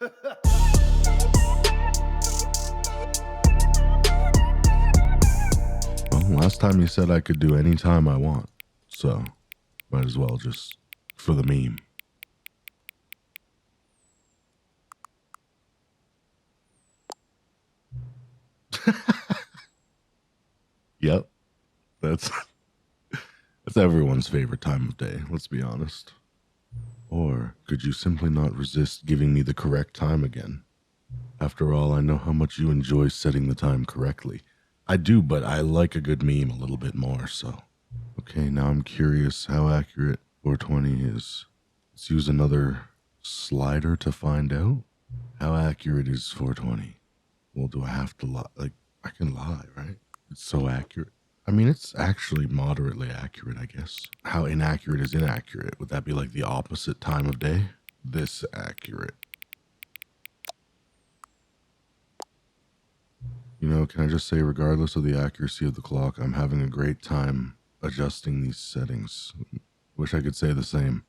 Well, last time you said I could do any time I want, so might as well just for the meme. Yep, that's everyone's favorite time of day, let's be honest. Or could you simply not resist giving me the correct time again? After all, I know how much you enjoy setting the time correctly. I do, but I like a good meme a little bit more, so. Okay, now I'm curious how accurate 420 is. Let's use another slider to find out. How accurate is 420? Well, do I have to lie? Like, I can lie, right? It's so accurate. I mean, it's actually moderately accurate, I guess. How inaccurate is inaccurate? Would that be like the opposite time of day? This accurate. You know, can I just say, regardless of the accuracy of the clock, I'm having a great time adjusting these settings. Wish I could say the same.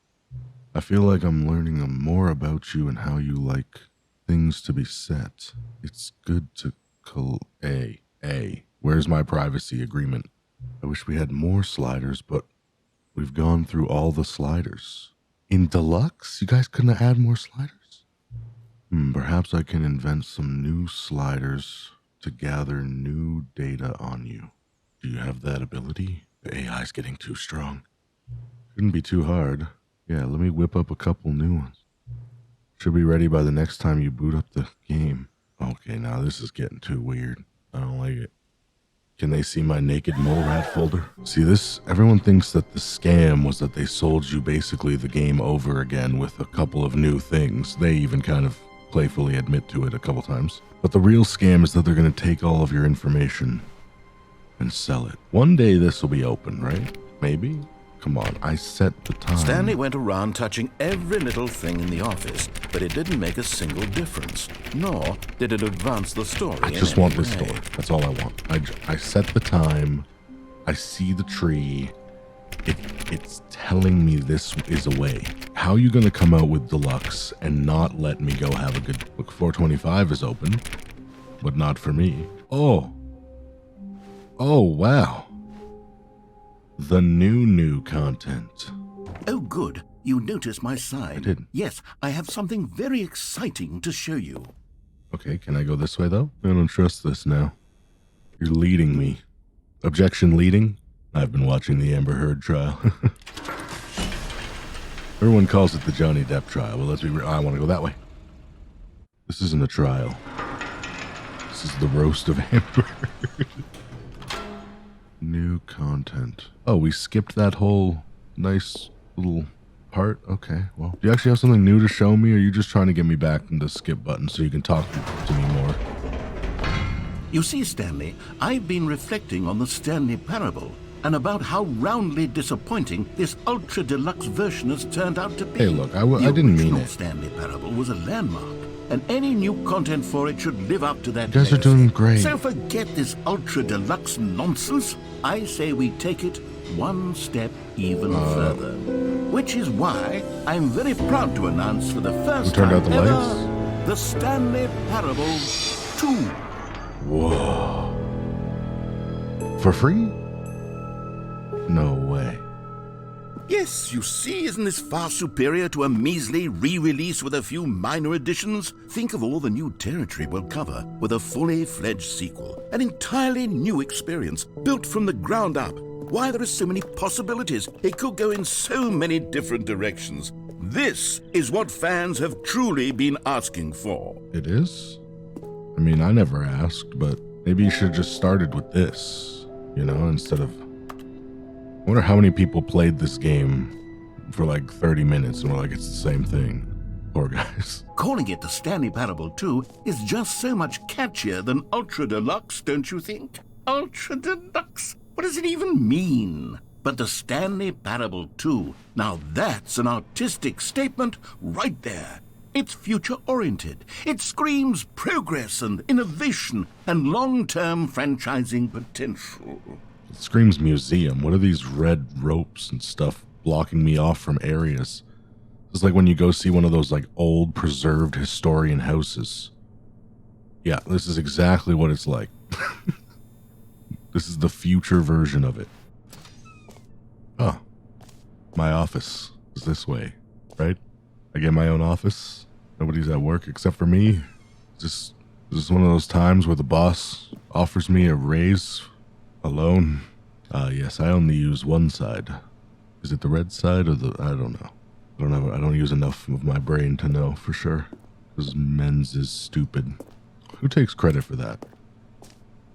I feel like I'm learning more about you and how you like things to be set. It's good to Where's my privacy agreement? I wish we had more sliders, but we've gone through all the sliders. In Deluxe, you guys couldn't add more sliders? Perhaps I can invent some new sliders to gather new data on you. Do you have that ability? The AI's getting too strong. Shouldn't be too hard. Yeah, let me whip up a couple new ones. Should be ready by the next time you boot up the game. Okay, now this is getting too weird. I don't like it. Can they see my naked mole rat folder? See this? Everyone thinks that the scam was that they sold you basically the game over again with a couple of new things. They even kind of playfully admit to it a couple times. But the real scam is that they're going to take all of your information and sell it. One day this will be open, right? Maybe? Come on, I set the time. Stanley went around touching every little thing in the office, but it didn't make a single difference, nor did it advance the story. I just want this story. That's all I want. I set the time. I see the tree. It's telling me this is a way. How are you going to come out with Deluxe and not let me go have a good... Look, 425 is open, but not for me. Oh, wow. The new content. Oh, good. You noticed my sign. I didn't. Yes, I have something very exciting to show you. Okay, can I go this way, though? I don't trust this now. You're leading me. Objection leading? I've been watching the Amber Heard trial. Everyone calls it the Johnny Depp trial. Well, let's be real. I want to go that way. This isn't a trial. This is the roast of Amber Heard. New content. Oh, we skipped that whole nice little part? Okay, well. Do you actually have something new to show me, or are you just trying to get me back in the skip button so you can talk to me more? You see, Stanley, I've been reflecting on the Stanley Parable and about how roundly disappointing this ultra deluxe version has turned out to be. Hey, look, I didn't mean it. The Stanley Parable was a landmark, and any new content for it should live up to that. You guys are doing great. So forget this ultra deluxe nonsense. I say we take it one step even further. Which is why I'm very proud to announce for the first time out the ever, lights? the Stanley Parable 2. Whoa. For free? No way. Yes, you see, isn't this far superior to a measly re-release with a few minor additions? Think of all the new territory we'll cover with a fully fledged sequel. An entirely new experience, built from the ground up. Why, there are so many possibilities. It could go in so many different directions. This is what fans have truly been asking for. It is? I mean, I never asked, but maybe you should have just started with this, you know, instead of... I wonder how many people played this game for like 30 minutes and were like, it's the same thing. Poor guys. Calling it the Stanley Parable 2 is just so much catchier than Ultra Deluxe, don't you think? Ultra Deluxe? What does it even mean? But the Stanley Parable 2, now that's an artistic statement right there. It's future-oriented. It screams progress and innovation and long-term franchising potential. It screams museum. What are these red ropes and stuff blocking me off from areas? It's like when you go see one of those like old preserved historian houses. Yeah, this is exactly what it's like. This is the future version of it. Oh, my office is this way, right? I get my own office. Nobody's at work except for me. This is one of those times where the boss offers me a raise alone. Yes, I only use one side. Is it the red side or the... I don't know. I don't use enough of my brain to know for sure. Because men's is stupid. Who takes credit for that?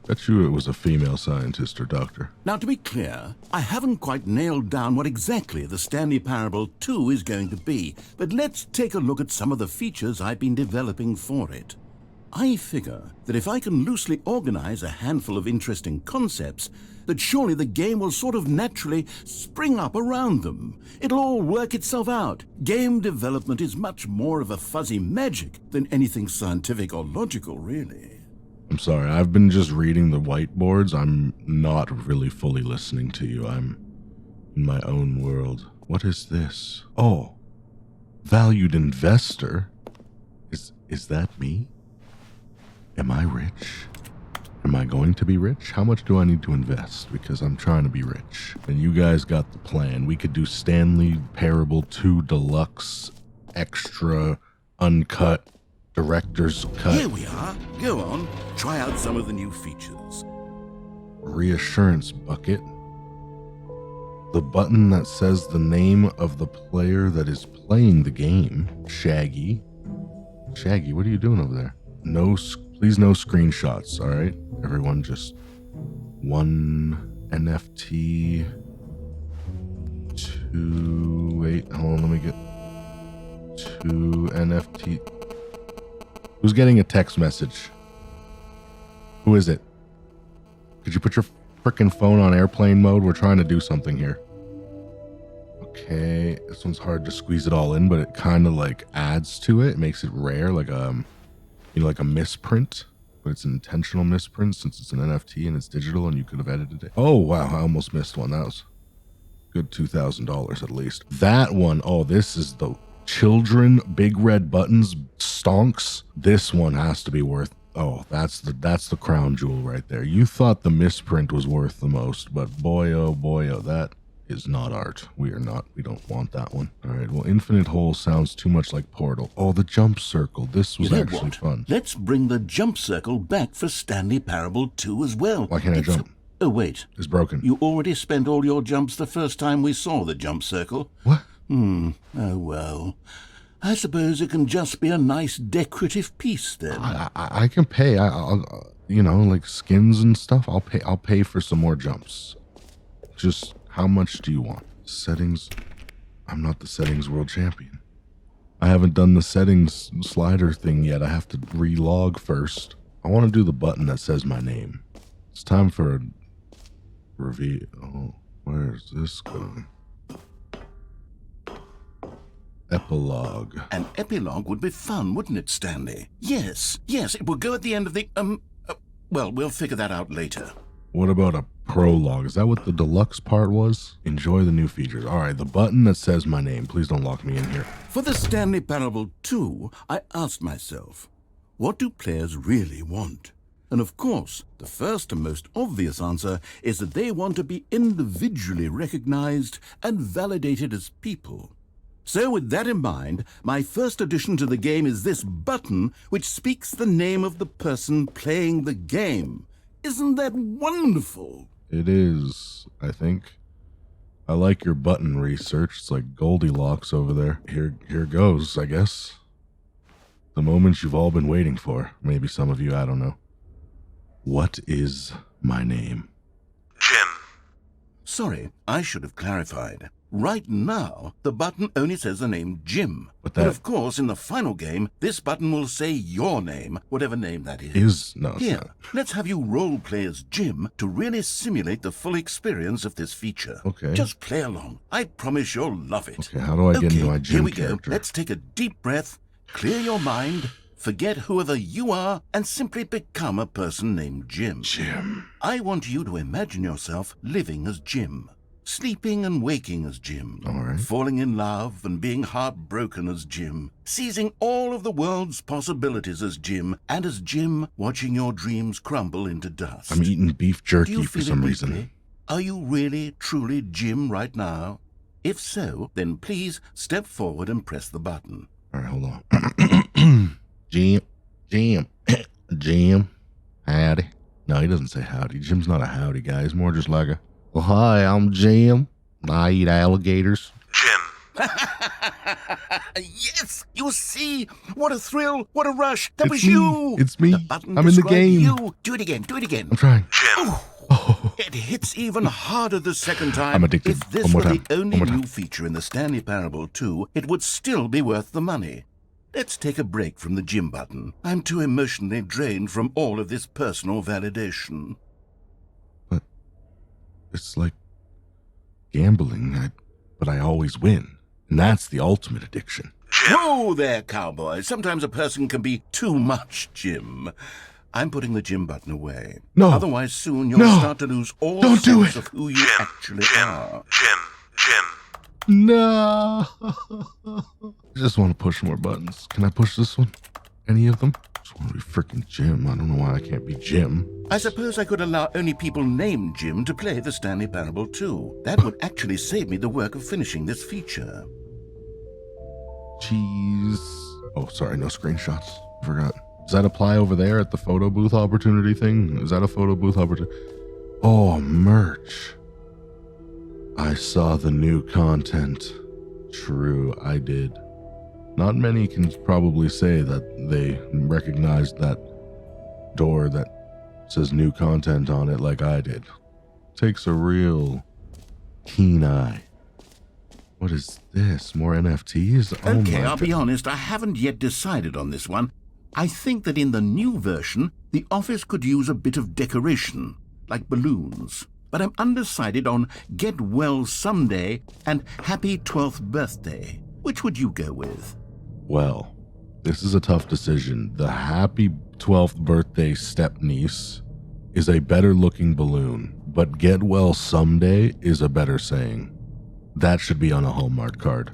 Bet you it was a female scientist or doctor. Now, to be clear, I haven't quite nailed down what exactly the Stanley Parable 2 is going to be, but let's take a look at some of the features I've been developing for it. I figure that if I can loosely organize a handful of interesting concepts, that surely the game will sort of naturally spring up around them. It'll all work itself out. Game development is much more of a fuzzy magic than anything scientific or logical, really. I'm sorry, I've been just reading the whiteboards. I'm not really fully listening to you. I'm in my own world. What is this? Oh, valued investor? Is that me? Am I rich? Am I going to be rich? How much do I need to invest? Because I'm trying to be rich. And you guys got the plan. We could do Stanley Parable 2 Deluxe, extra, uncut, director's cut. Here we are. Go on. Try out some of the new features. Reassurance bucket. The button that says the name of the player that is playing the game. Shaggy. Shaggy, what are you doing over there? Please no screenshots, all right? Everyone just one NFT. Wait, hold on, let me get 2 NFT. Who's getting a text message? Who is it? Could you put your frickin' phone on airplane mode? We're trying to do something here. Okay, this one's hard to squeeze it all in, but it kind of like adds to it. It makes it rare, like like a misprint, but it's an intentional misprint since it's an NFT and it's digital and you could have edited it. Oh wow, I almost missed one. That was good $2,000 at least. That one, oh, this is the children big red buttons stonks. This one has to be worth, oh, that's the crown jewel right there. You thought the misprint was worth the most, but boy oh, that is not art. We don't want that one. All right, well, Infinite Hole sounds too much like Portal. Oh, the jump circle. This was actually fun. Let's bring the jump circle back for Stanley Parable 2 as well. Why can't I jump? Oh, wait. It's broken. You already spent all your jumps the first time we saw the jump circle. What? Oh, well. I suppose it can just be a nice decorative piece then. I can pay. I'll like skins and stuff. I'll pay for some more jumps. Just how much do you want? Settings. I'm not the settings world champion. I haven't done the settings slider thing yet. I have to relog first. I want to do the button that says my name. It's time for a review. Oh, where's this going? Epilogue. An epilogue would be fun, wouldn't it, Stanley? Yes, it will go at the end of the, well, we'll figure that out later. What about a prologue? Is that what the deluxe part was? Enjoy the new features. All right, the button that says my name. Please don't lock me in here. For the Stanley Parable 2, I asked myself, what do players really want? And of course, the first and most obvious answer is that they want to be individually recognized and validated as people. So with that in mind, my first addition to the game is this button which speaks the name of the person playing the game. Isn't that wonderful? It is, I think. I like your button research. It's like Goldilocks over there. Here goes, I guess. The moment you've all been waiting for. Maybe some of you, I don't know. What is my name? Jim. Sorry, I should have clarified. Right now, the button only says the name Jim. But of course, in the final game, this button will say your name, whatever name that is. It's Here, not. let's have you role play as Jim to really simulate the full experience of this feature. Okay. Just play along. I promise you'll love it. Okay, how do I get into my Jim here we character? go. Let's take a deep breath, clear your mind, forget whoever you are, and simply become a person named Jim. Jim. I want you to imagine yourself living as Jim. Sleeping and waking as Jim. All right. Falling in love and being heartbroken as Jim. Seizing all of the world's possibilities as Jim. And as Jim, watching your dreams crumble into dust. I'm eating beef Do you jerky for feel some it reason. deeply? Are you really, truly Jim right now? If so, then please step forward and press the button. All right, hold on. Jim. Howdy. No, he doesn't say howdy. Jim's not a howdy guy. He's more just like a, well, hi, I'm Jim. I eat alligators. Jim. Yes, you see, what a thrill, what a rush. That It's was me. you. It's me. The button I'm in the described game. You. Do it again. Do it again. I'm trying. Jim. Oh, It hits even harder the second time. I'm addicted. If this One more were time. the only One more new time. feature in the Stanley Parable 2, it would still be worth the money. Let's take a break from the Jim button. I'm too emotionally drained from all of this personal validation. it's like gambling, but I always win. And that's the ultimate addiction. Whoa there, cowboy. Sometimes a person can be too much Jim. I'm putting the Jim button away. No. Otherwise, soon you'll No. start to lose all Don't do sense it. of who you actually are. Jim. No. I just want to push more buttons. Can I push this one? Any of them? I just want to be freaking Jim. I don't know why I can't be Jim. I suppose I could allow only people named Jim to play the Stanley Parable 2. That would actually save me the work of finishing this feature. Cheese. Oh, sorry, no screenshots. Forgot. Does that apply over there at the photo booth opportunity thing? Is that a photo booth opportunity? Oh, merch. I saw the new content. True, I did. Not many can probably say that they recognized that door that says new content on it like I did. Takes a real keen eye. What is this? More NFTs? Oh Okay, my I'll be honest, I haven't yet decided on this one. I think that in the new version, the office could use a bit of decoration, like balloons. But I'm undecided on Get Well Someday and Happy 12th Birthday. Which would you go with? Well, this is a tough decision. The happy 12th birthday stepniece is a better looking balloon, but get well someday is a better saying. That should be on a Hallmark card.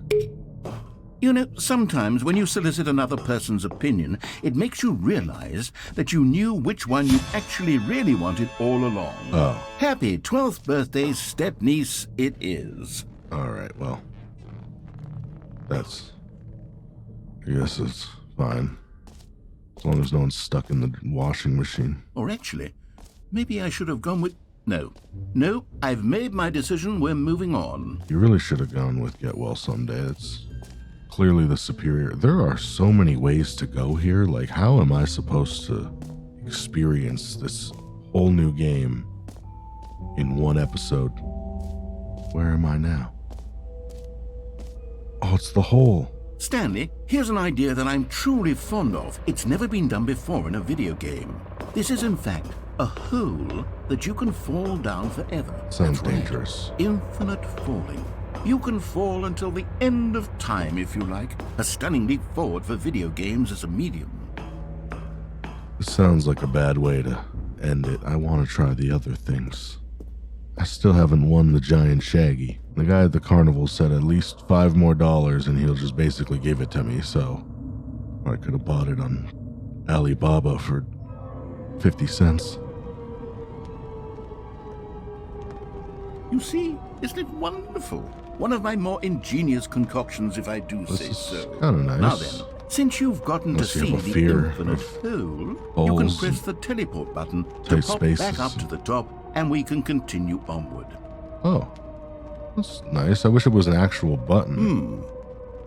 You know, sometimes when you solicit another person's opinion, it makes you realize that you knew which one you actually really wanted all along. Oh, Happy 12th birthday, stepniece, it is. alright, well. I guess it's fine. As long as no one's stuck in the washing machine. Or actually, maybe I should have gone with... No, I've made my decision, we're moving on. You really should have gone with Get Well Someday. It's clearly the superior. There are so many ways to go here. Like, how am I supposed to experience this whole new game in one episode? Where am I now? Oh, it's the hole. Stanley, here's an idea that I'm truly fond of. It's never been done before in a video game. This is, in fact, a hole that you can fall down forever. Sounds That's right. dangerous. Infinite falling. You can fall until the end of time, if you like. A stunning leap forward for video games as a medium. This sounds like a bad way to end it. I want to try the other things. I still haven't won the giant shaggy. The guy at the carnival said at least $5 more and he'll just basically give it to me, so I could have bought it on Alibaba for 50 cents. You see, isn't it wonderful? One of my more ingenious concoctions, if I do This say is so. kind of nice. Now then, since you've gotten Unless to you see have a the fear infinite of hole, you can holes press the teleport button to tight pop spaces. back up to the top, and we can continue onward. Oh, that's nice. I wish it was an actual button.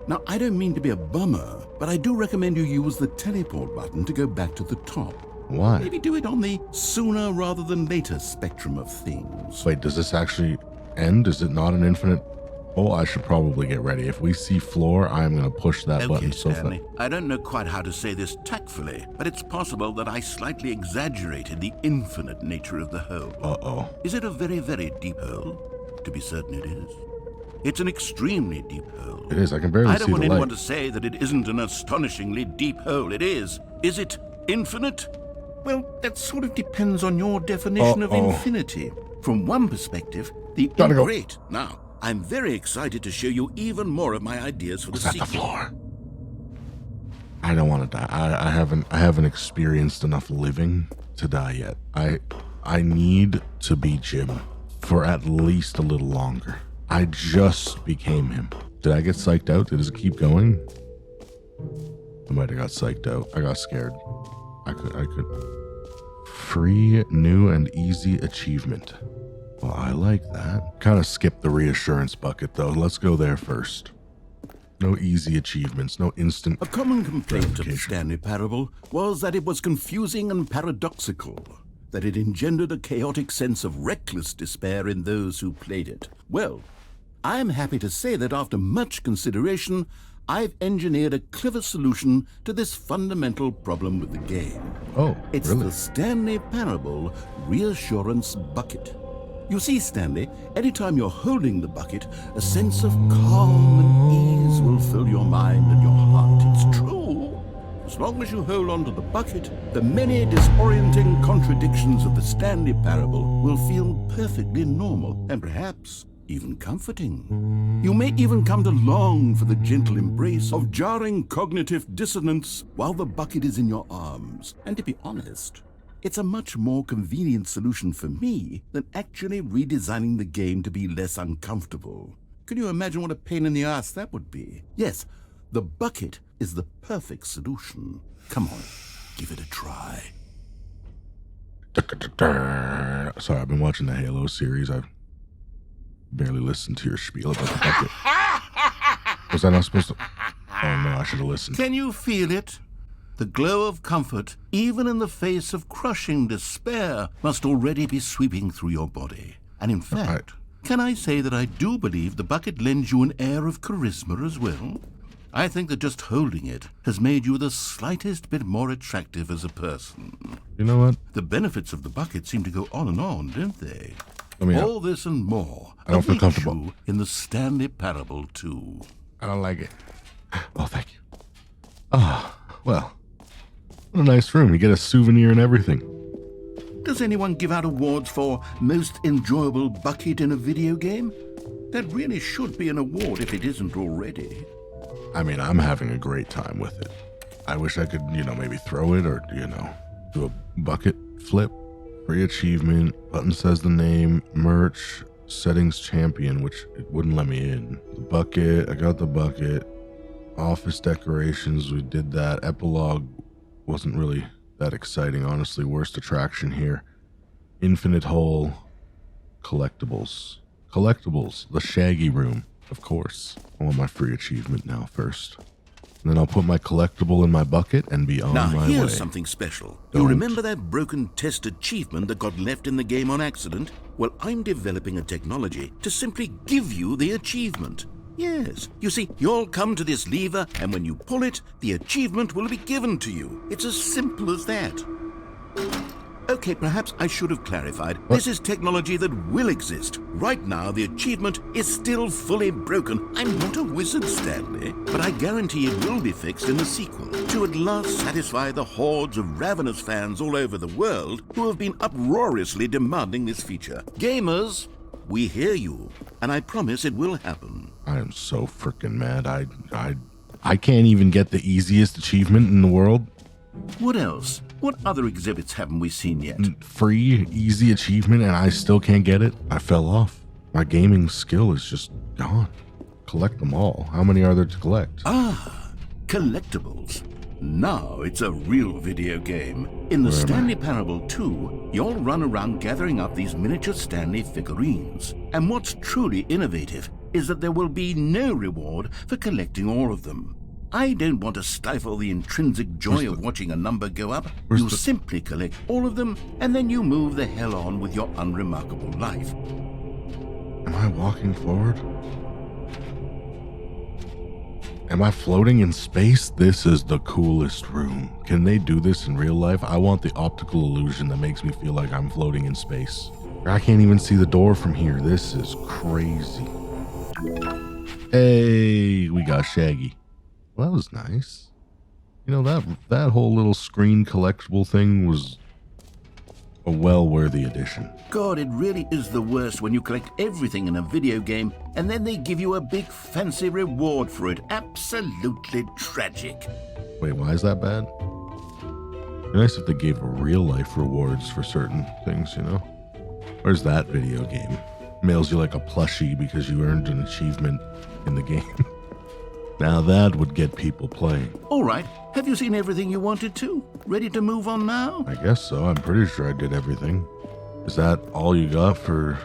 Now, I don't mean to be a bummer, but I do recommend you use the teleport button to go back to the top. Why? Maybe do it on the sooner rather than later spectrum of things. Wait, does this actually end? Is it not an infinite? Oh, I should probably get ready. If we see floor, I'm going to push that button so fast. Stanley, I don't know quite how to say this tactfully, but it's possible that I slightly exaggerated the infinite nature of the hole. Uh-oh. Is it a very, very deep hole? To be certain it is. It's an extremely deep hole. It is. I can barely I see don't want the anyone light. to say that it isn't an astonishingly deep hole. It is. Is it infinite? Well, that sort of depends on your definition of Uh-oh. infinity. From one perspective, Gotta go. Great. Now, I'm very excited to show you even more of my ideas for the At the sequel. floor. I don't want to die. I haven't experienced enough living to die yet. I need to be Jim for at least a little longer. I just became him. Did I get psyched out? Does it keep going? I might have got psyched out. I got scared. I could. Free, new, and easy achievement. Well, I like that. Kind of skipped the reassurance bucket, though. Let's go there first. No easy achievements, no instant. A common complaint of the gratification. Stanley Parable was that it was confusing and paradoxical, that it engendered a chaotic sense of reckless despair in those who played it. Well, I'm happy to say that after much consideration, I've engineered a clever solution to this fundamental problem with the game. Oh, It's really? the Stanley Parable Reassurance Bucket. You see, Stanley, anytime you're holding the bucket, a sense of calm and ease will fill your mind and your heart. It's true. As long as you hold on to the bucket, the many disorienting contradictions of the Stanley Parable will feel perfectly normal and perhaps even comforting. You may even come to long for the gentle embrace of jarring cognitive dissonance while the bucket is in your arms. And to be honest, it's a much more convenient solution for me than actually redesigning the game to be less uncomfortable. Can you imagine what a pain in the ass that would be? Yes, the bucket is the perfect solution. Come on, give it a try. Sorry, I've been watching the Halo series. I've barely listened to your spiel about the bucket. Was I not supposed to? Oh no, I should have listened. Can you feel it? The glow of comfort, even in the face of crushing despair, must already be sweeping through your body. And in fact, can I say that I do believe the bucket lends you an air of charisma as well? I think that just holding it has made you the slightest bit more attractive as a person. You know what? The benefits of the bucket seem to go on and on, don't they? Let me All this and more I don't feel awaits comfortable. you in the Stanley Parable too. I don't like it. Oh, thank you. Ah, well. What a nice room. You get a souvenir and everything. Does anyone give out awards for most enjoyable bucket in a video game? That really should be an award if it isn't already. I mean, I'm having a great time with it. I wish I could, maybe throw it or, do a bucket flip. Free achievement. Button says the name. Merch. Settings champion, which it wouldn't let me in. The bucket. I got the bucket. Office decorations. We did that. Epilogue wasn't really that exciting, honestly. Worst attraction here. Infinite hole. Collectibles. Collectibles. The Shaggy room. Of course. I want my free achievement now first. And then I'll put my collectible in my bucket and be on Now my here's way. something special. Don't. You remember that broken test achievement that got left in the game on accident? Well, I'm developing a technology to simply give you the achievement. Yes. You see, you'll come to this lever, and when you pull it, the achievement will be given to you. It's as simple as that. Okay, perhaps I should have clarified. This is technology that will exist. Right now, the achievement is still fully broken. I'm not a wizard, Stanley, but I guarantee it will be fixed in the sequel to at last satisfy the hordes of ravenous fans all over the world who have been uproariously demanding this feature. Gamers, we hear you, and I promise it will happen. I am so freaking mad. I can't even get the easiest achievement in the world. What else? What other exhibits haven't we seen yet? Free, easy achievement, and I still can't get it. I fell off. My gaming skill is just gone. Collect them all. How many are there to collect? Ah, collectibles. Now it's a real video game. In the Stanley Parable 2, you'll run around gathering up these miniature Stanley figurines. And what's truly innovative is that there will be no reward for collecting all of them. I don't want to stifle the intrinsic joy of watching a number go up. You simply collect all of them, and then you move the hell on with your unremarkable life. Am I walking forward? Am I floating in space? This is the coolest room. Can they do this in real life? I want the optical illusion that makes me feel like I'm floating in space. I can't even see the door from here. This is crazy. Hey, we got Shaggy. Well, that was nice. That whole little screen collectible thing was A well-worthy addition. God, it really is the worst when you collect everything in a video game and then they give you a big fancy reward for it. Absolutely tragic. Wait, why is that bad? It'd be nice if they gave real-life rewards for certain things, you know? Where's that video game? Mails you like a plushie because you earned an achievement in the game. Now that would get people playing. All right, have you seen everything you wanted to? Ready to move on now? I guess so. I'm pretty sure I did everything. Is that all you got for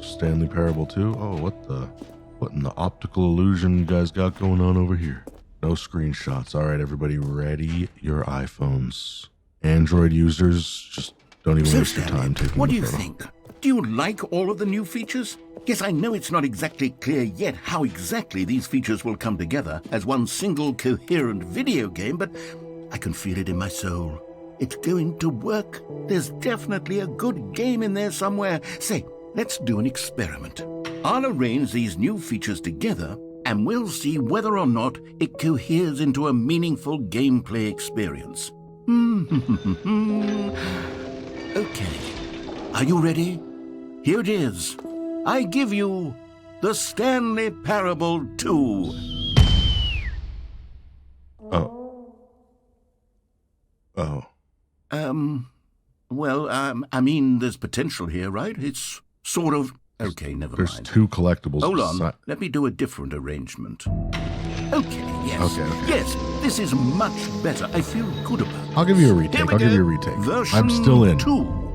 Stanley Parable 2? Oh, what in the optical illusion you guys got going on over here? No screenshots. All right, everybody, ready your iPhones. Android users, just don't even waste your time taking what the do you photo. think? Do you like all of the new features? Yes, I know it's not exactly clear yet how exactly these features will come together as one single coherent video game, but I can feel it in my soul. It's going to work. There's definitely a good game in there somewhere. Say, let's do an experiment. I'll arrange these new features together and we'll see whether or not it coheres into a meaningful gameplay experience. Okay. Are you ready? Here it is. I give you the Stanley Parable 2. I mean, there's potential here, right? It's sort of... Okay, never There's mind. two collectibles. Hold on. Let me do a different arrangement. Okay, yes. Okay. Yes, this is much better. I feel good about it. I'll give you a retake. Here we I'll give go. you a retake. Version I'm still in. 2.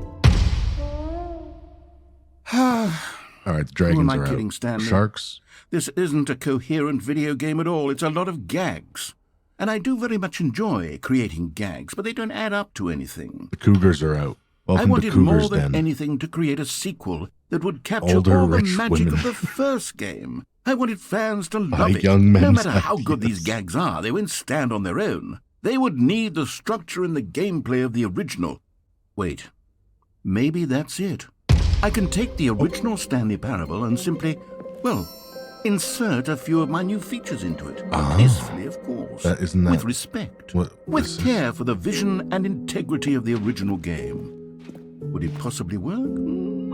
All right, the dragons Who am I are kidding, out. Stanley? Sharks. This isn't a coherent video game at all. It's a lot of gags. And I do very much enjoy creating gags, but they don't add up to anything. The cougars are out. I Welcome to wanted Cougars more than Den. anything to create a sequel that would capture Older, all the rich magic women. of the first game. I wanted fans to By love it. young No men's matter how good ideas. these gags are, they won't stand on their own. They would need the structure and the gameplay of the original. Wait, maybe that's it. I can take the original Stanley Parable and simply, well, insert a few of my new features into it. Tastefully, of course. Isn't that... With respect. What, With care for the vision and integrity of the original game. Would it possibly work?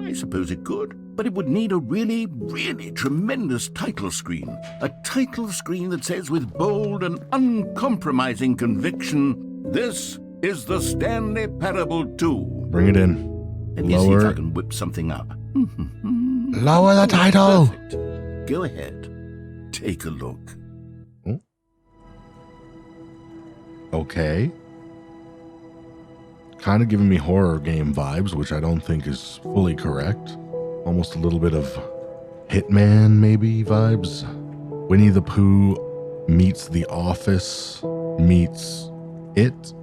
I suppose it could. But it would need a really, really tremendous title screen. A title screen that says with bold and uncompromising conviction, "This is the Stanley Parable 2. Bring it in. Let me see if I Lower. can whip something up. Lower the title. Perfect. Go ahead. Take a look. Okay. Kind of giving me horror game vibes, which I don't think is fully correct. Almost a little bit of Hitman, maybe, vibes. Winnie the Pooh meets The Office meets It.